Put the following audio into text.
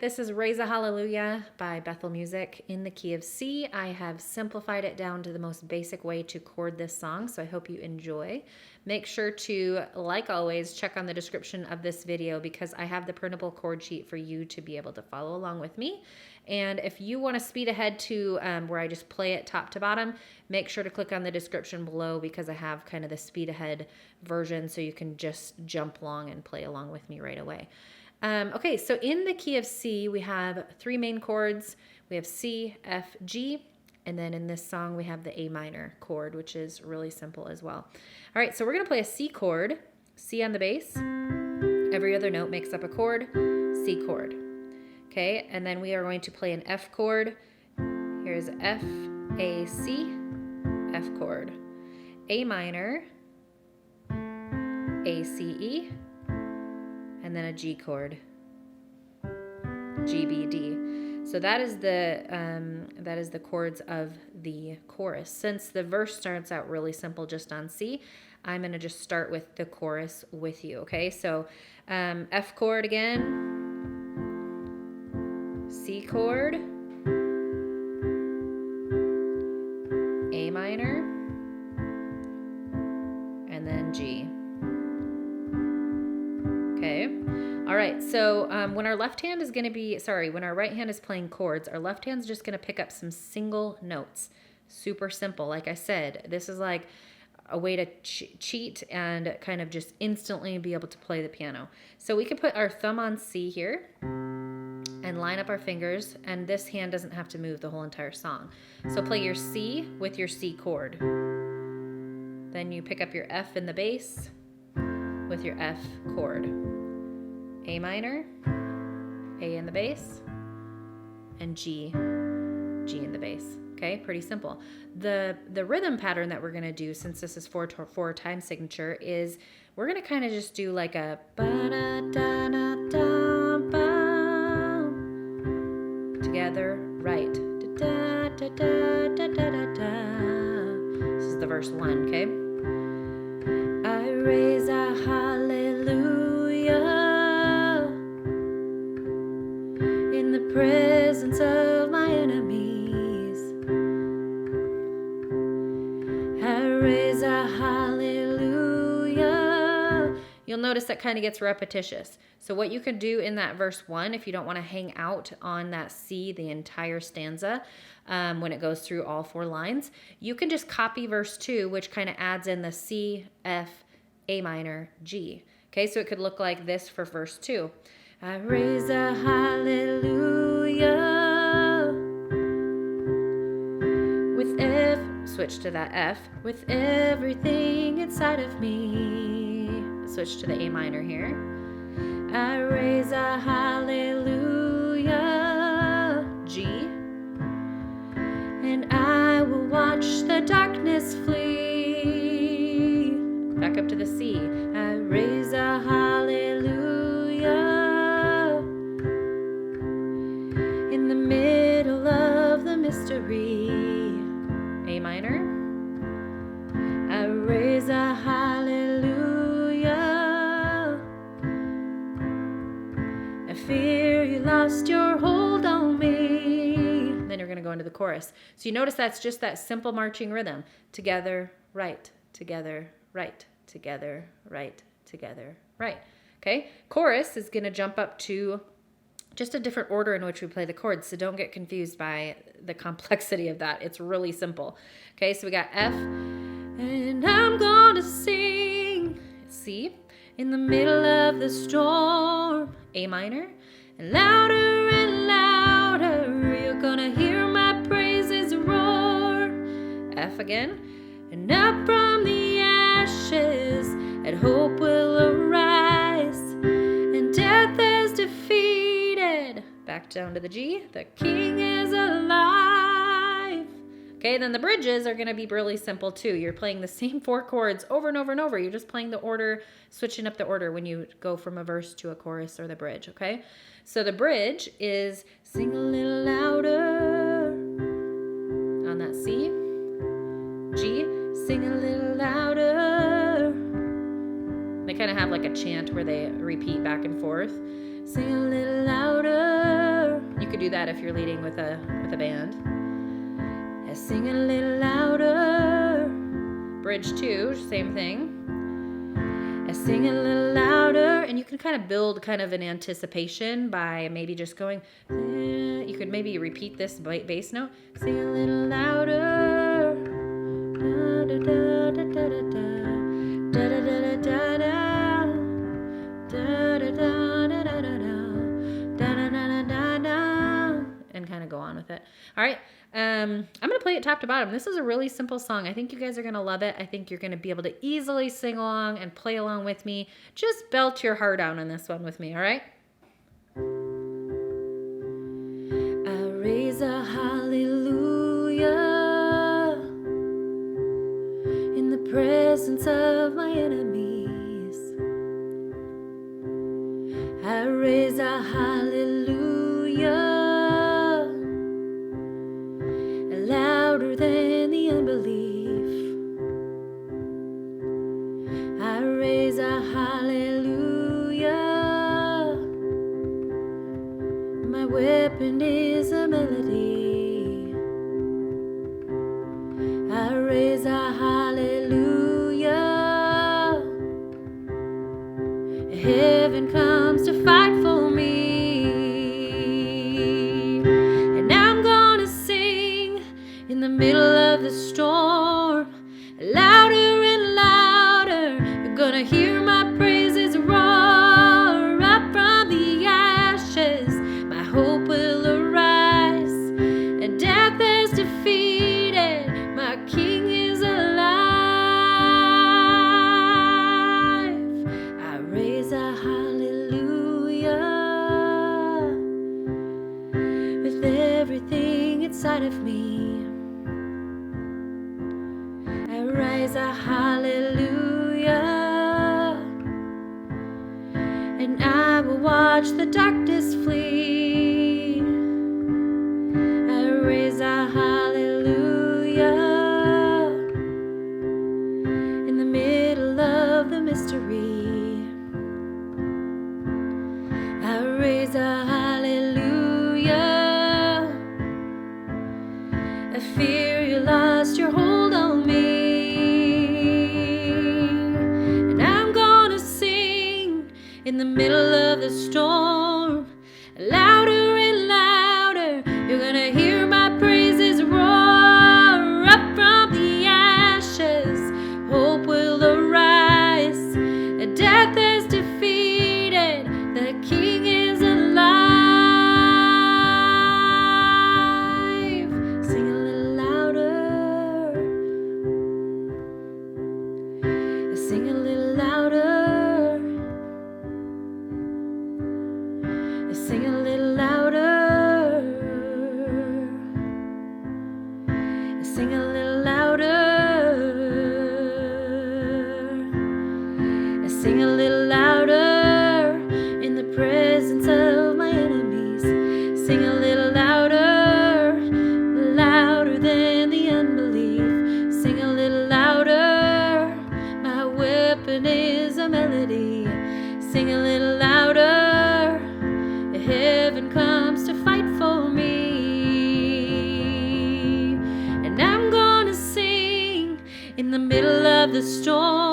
This is Raise a Hallelujah by Bethel Music in the key of C. I have simplified it down to the most basic way to chord this song, so I hope you enjoy. Make sure to, like always, check on the description of this video because I have the printable chord sheet for you to be able to follow along with me. And if you want to speed ahead to where I just play it top to bottom, make sure to click on the description below because I have kind of the speed ahead version so you can just jump along and play along with me right away. Okay, so in the key of C, we have three main chords. We have C, F, G, and then in this song, we have the A minor chord, which is really simple as well. All right, so we're going to play a C chord, C on the bass. Every other note makes up a chord, C chord. Okay, and then we are going to play an F chord. Here's F, A, C, F chord. A minor, A, C, E, and then a G chord, G, B, D. So that is the chords of the chorus. Since the verse starts out really simple just on C, I'm going to just start with the chorus with you, okay? So F chord again, C chord, A minor, and then G. Okay. All right. So when our left hand is going to be, when our right hand is playing chords, our left hand's just going to pick up some single notes. Super simple. Like I said, this is like a way to cheat and kind of just instantly be able to play the piano. So we can put our thumb on C here and line up our fingers, and this hand doesn't have to move the whole entire song. So play your C with your C chord. Then you pick up your F in the bass with your F chord. A minor, A in the bass, and G in the bass. Okay, pretty simple. The rhythm pattern that we're going to do, since this is 4/4 time signature, is we're going to kind of just do like a ba-da-da-da-da-ba, together, right. This is the verse 1, okay? I raise a hallelujah in the presence of my enemies. I raise a hallelujah. You'll notice that kind of gets repetitious. So what you could do in that verse 1, if you don't want to hang out on that C the entire stanza when it goes through all 4 lines, you can just copy verse 2, which kind of adds in the C, F, A minor, G. Okay, so it could look like this for verse 2. I raise a hallelujah with F, switch to that F, with everything inside of me. Switch to the A minor here. I raise a hallelujah, G, and I will watch the darkness flee. Back up to the C. I raise a hallelujah in the middle of the mystery. A minor. I raise a hallelujah. I fear you lost your hold on me. Then you're going to go into the chorus. So you notice that's just that simple marching rhythm. Together, right, together, right, together, right, together, right. Okay, chorus is going to jump up to just a different order in which we play the chords, so don't get confused by the complexity of that. It's really simple. Okay, so we got F, and I'm gonna sing, C, in the middle of the storm, A minor, and louder, you're gonna hear my praises roar, F again, and up from the ashes, and hope will arise, and death is defeated. Back down to the G, the King is alive. Okay, then the bridges are going to be really simple too. You're playing the same 4 chords over and over and over. You're just playing the order, switching up the order when you go from a verse to a chorus or the bridge, okay? So the bridge is sing a little louder on that C. G, sing a little louder. They kind of have like a chant where they repeat back and forth. Sing a little louder. could do that if you're leading with a band. I sing a little louder. Bridge 2, same thing. I sing a little louder, and you can kind of build kind of an anticipation by maybe just going, you could maybe repeat this bass note. Sing a little louder. Da, da, da, da, da, da, da, da, da, da, da, da, da, da, da, da, da, and kind of go on with it. All right. I'm going to play it top to bottom. This is a really simple song. I think you guys are going to love it. I think you're going to be able to easily sing along and play along with me. Just belt your heart out on this one with me, all right? I raise a hallelujah in the presence of my enemies. I raise a hallelujah louder than the unbelief. I raise a hallelujah. My weapon is a melody. I raise a hallelujah. Heaven comes to fight for me. In the middle of the storm, louder and louder, you're gonna hear my praises roar up from the ashes. My hope will arise, and death is defeated. My King is alive. I raise a hallelujah with everything inside of me. Rise a hallelujah, and I will watch the darkness flee. I raise a hallelujah in the middle of the mystery. I raise a hallelujah. I fear you lost your hold on me. In the middle of the storm, louder and louder, you're gonna hear my praises roar up from the ashes. Hope will arise, and death is defeated. The King is alive. Sing a little louder. Sing a little louder. Sing a little louder. Sing a little louder. Sing a little louder in the presence of my enemies. Sing a little louder, louder than the unbelief. Sing a little louder. My weapon is a melody. Sing a little louder. Heaven comes to fight for me, and I'm gonna sing in the middle of the storm.